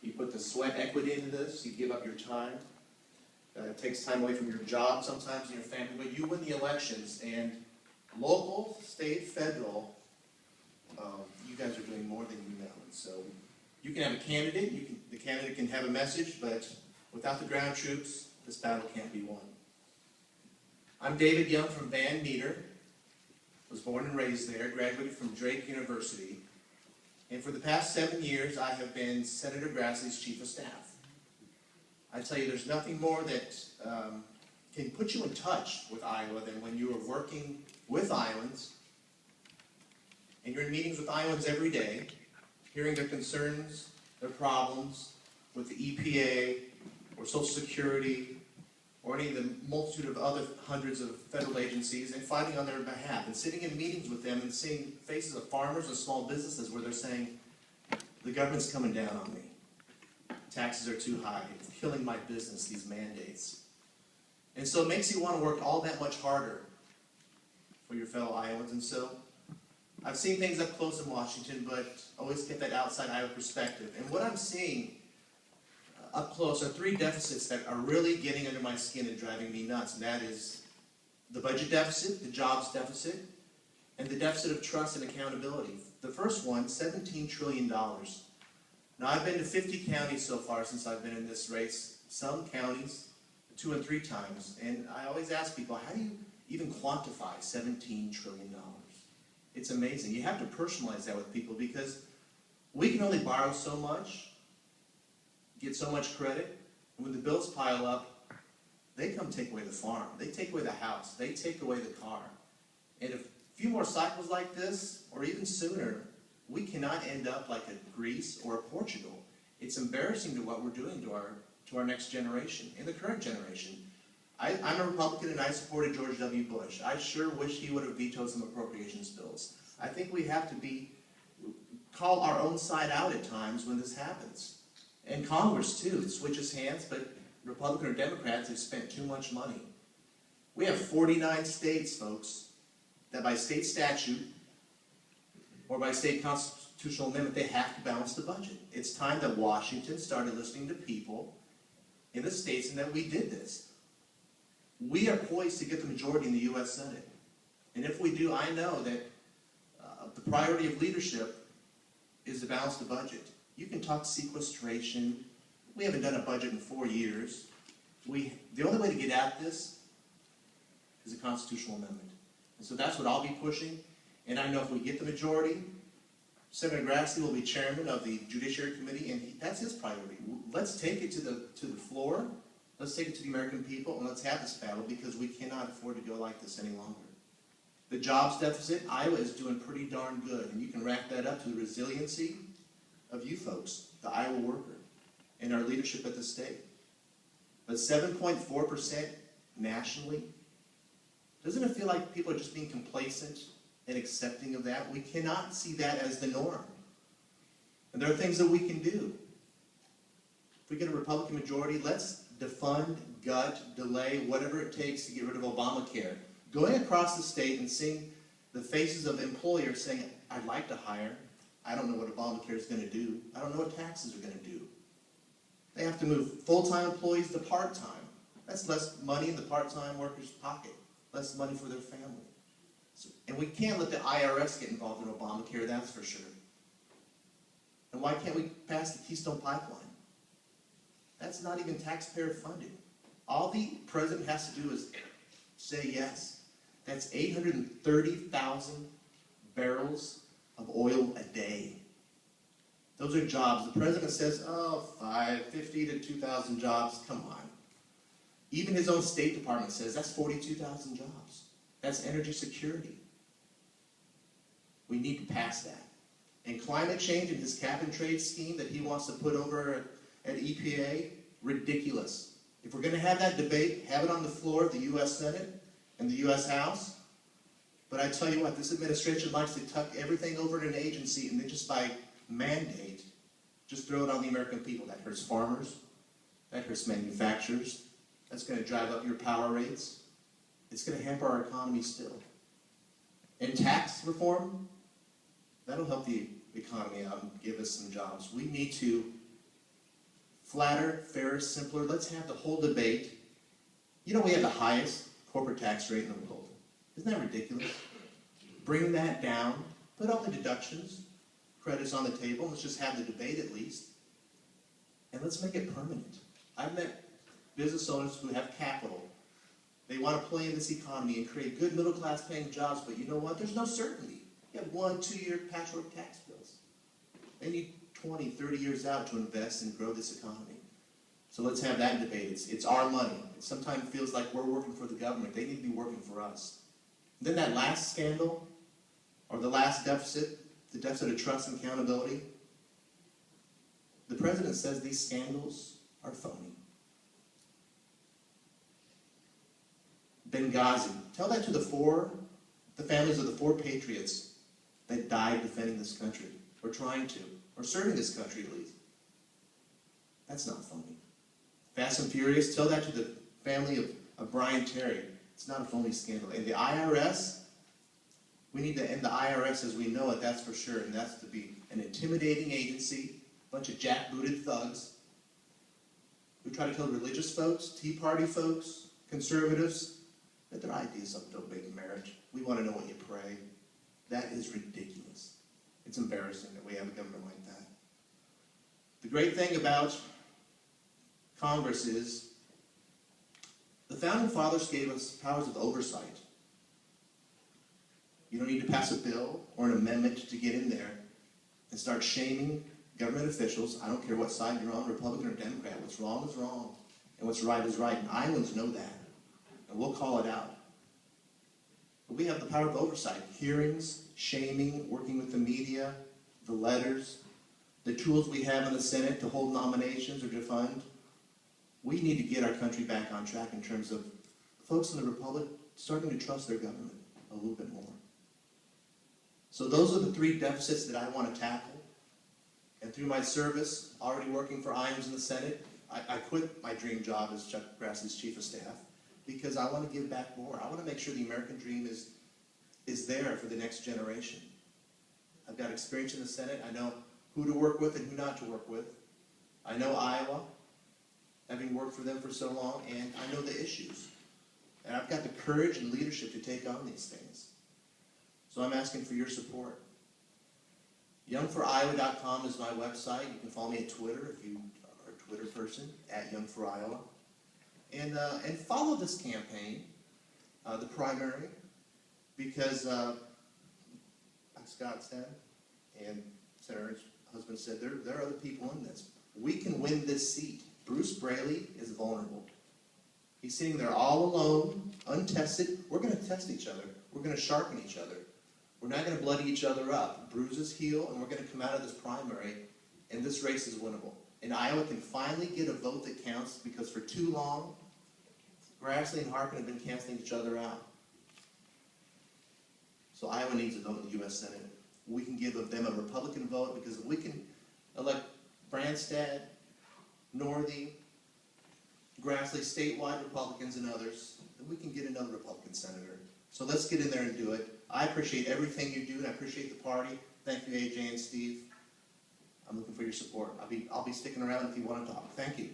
You put the sweat equity into this, you give up your time. It takes time away from your job sometimes and your family, but you win the elections, and local, state, federal, you guys are doing more than you know. And so you can have a candidate, the candidate can have a message, but without the ground troops, this battle can't be won. I'm David Young from Van Meter, was born and raised there, graduated from Drake University, and for the past 7 years I have been Senator Grassley's Chief of Staff. I tell you, there's nothing more that can put you in touch with Iowa than when you are working with Iowans, and you're in meetings with Iowans every day, hearing their concerns, their problems with the EPA, or Social Security, or any of the multitude of other hundreds of federal agencies, and fighting on their behalf, and sitting in meetings with them and seeing faces of farmers and small businesses where they're saying, the government's coming down on me. Taxes are too high. It's killing my business, these mandates. And so it makes you want to work all that much harder for your fellow Iowans. And so I've seen things up close in Washington, but always get that outside Iowa perspective. And what I'm seeing up close are three deficits that are really getting under my skin and driving me nuts. And that is the budget deficit, the jobs deficit, and the deficit of trust and accountability. The first one, $17 trillion. Now, I've been to 50 counties so far since I've been in this race. Some counties 2 and 3 times. And I always ask people, how do you even quantify $17 trillion? It's amazing. You have to personalize that with people, because we can only borrow so much, get so much credit, and when the bills pile up, they come take away the farm, they take away the house, they take away the car. And if a few more cycles like this, or even sooner, we cannot end up like a Greece or a Portugal. It's embarrassing to what we're doing to our next generation, and the current generation. I'm a Republican and I supported George W. Bush. I sure wish he would have vetoed some appropriations bills. I think we have to call our own side out at times when this happens. And Congress too, it switches hands, but Republican or Democrats have spent too much money. We have 49 states, folks, that by state statute or by state constitutional amendment, they have to balance the budget. It's time that Washington started listening to people in the states and that we did this. We are poised to get the majority in the U.S. Senate. And if we do, I know that the priority of leadership is to balance the budget. You can talk sequestration. We haven't done a budget in 4 years. The only way to get at this is a constitutional amendment. And so that's what I'll be pushing. And I know if we get the majority, Senator Grassley will be chairman of the Judiciary Committee, and that's his priority. Let's take it to the floor. Let's take it to the American people, and let's have this battle, because we cannot afford to go like this any longer. The jobs deficit, Iowa is doing pretty darn good, and you can wrap that up to the resiliency of you folks, the Iowa worker, and our leadership at the state. But 7.4% nationally, doesn't it feel like people are just being complacent and accepting of that? We cannot see that as the norm. And there are things that we can do. If we get a Republican majority, let's defund, gut, delay, whatever it takes to get rid of Obamacare. Going across the state and seeing the faces of employers saying, I'd like to hire, I don't know what Obamacare is going to do, I don't know what taxes are going to do. They have to move full-time employees to part-time. That's less money in the part-time worker's pocket, less money for their family. And we can't let the IRS get involved in Obamacare, that's for sure. And why can't we pass the Keystone Pipeline? That's not even taxpayer funded. All the president has to do is say yes. That's 830,000 barrels of oil a day. Those are jobs. The president says, oh, 50 to 2,000 jobs. Come on. Even his own State Department says that's 42,000 jobs. That's energy security. We need to pass that. And climate change and his cap and trade scheme that he wants to put over at EPA, ridiculous. If we're going to have that debate, have it on the floor of the U.S. Senate and the U.S. House. But I tell you what, this administration likes to tuck everything over in an agency and then just by mandate, just throw it on the American people. That hurts farmers. That hurts manufacturers. That's going to drive up your power rates. It's going to hamper our economy still. And tax reform, that'll help the economy out and give us some jobs. We need to flatter, fairer, simpler. Let's have the whole debate. You know, we have the highest corporate tax rate in the world. Isn't that ridiculous? Bring that down, put all the deductions, credits on the table, let's just have the debate at least. And let's make it permanent. I've met business owners who have capital. They want to play in this economy and create good middle-class paying jobs, but you know what? There's no certainty. You have 1-2 year patchwork tax bills. They need 20, 30 years out to invest and grow this economy. So let's have that debate. It's our money. It sometimes feels like we're working for the government. They need to be working for us. And then that last scandal, or the last deficit, the deficit of trust and accountability, the president says these scandals are phony. Benghazi, tell that to the families of the 4 patriots that died defending this country, or trying to, or serving this country at least. That's not phony. Fast and Furious, tell that to the family of Brian Terry. It's not a phony scandal. And the IRS, we need to end the IRS as we know it, that's for sure. And that's to be an intimidating agency, a bunch of jackbooted thugs who try to tell religious folks, Tea Party folks, conservatives, that their ideas of donating marriage. We want to know what you pray. That is ridiculous. It's embarrassing that we have a government like that. The great thing about Congress is the Founding Fathers gave us powers of oversight. You don't need to pass a bill or an amendment to get in there and start shaming government officials. I don't care what side you're on, Republican or Democrat. What's wrong is wrong, and what's right is right. And Iowans know that, and we'll call it out. But we have the power of oversight. Hearings, shaming, working with the media, the letters, the tools we have in the Senate to hold nominations or to fund. We need to get our country back on track in terms of folks in the Republic starting to trust their government a little bit more. So those are the 3 deficits that I want to tackle. And through my service, already working for Iowans in the Senate, I quit my dream job as Chuck Grassley's Chief of Staff because I want to give back more. I want to make sure the American dream is there for the next generation. I've got experience in the Senate. I know who to work with and who not to work with. I know Iowa, having worked for them for so long, and I know the issues. And I've got the courage and leadership to take on these things. So I'm asking for your support. YoungForIowa.com is my website. You can follow me at Twitter if you are a Twitter person, at YoungForIowa. And follow this campaign, the primary, because, like Scott said, and Senator's husband said, there are other people in this. We can win this seat. Bruce Braley is vulnerable. He's sitting there all alone, untested. We're going to test each other. We're going to sharpen each other. We're not going to bloody each other up. Bruises heal, and we're going to come out of this primary, and this race is winnable. And Iowa can finally get a vote that counts, because for too long, Grassley and Harkin have been canceling each other out. So Iowa needs a vote in the U.S. Senate. We can give them a Republican vote, because if we can elect Branstad, Northey, Grassley, statewide Republicans, and others, then we can get another Republican senator. So let's get in there and do it. I appreciate everything you do, and I appreciate the party. Thank you, AJ and Steve. I'm looking for your support. I'll be sticking around if you want to talk. Thank you.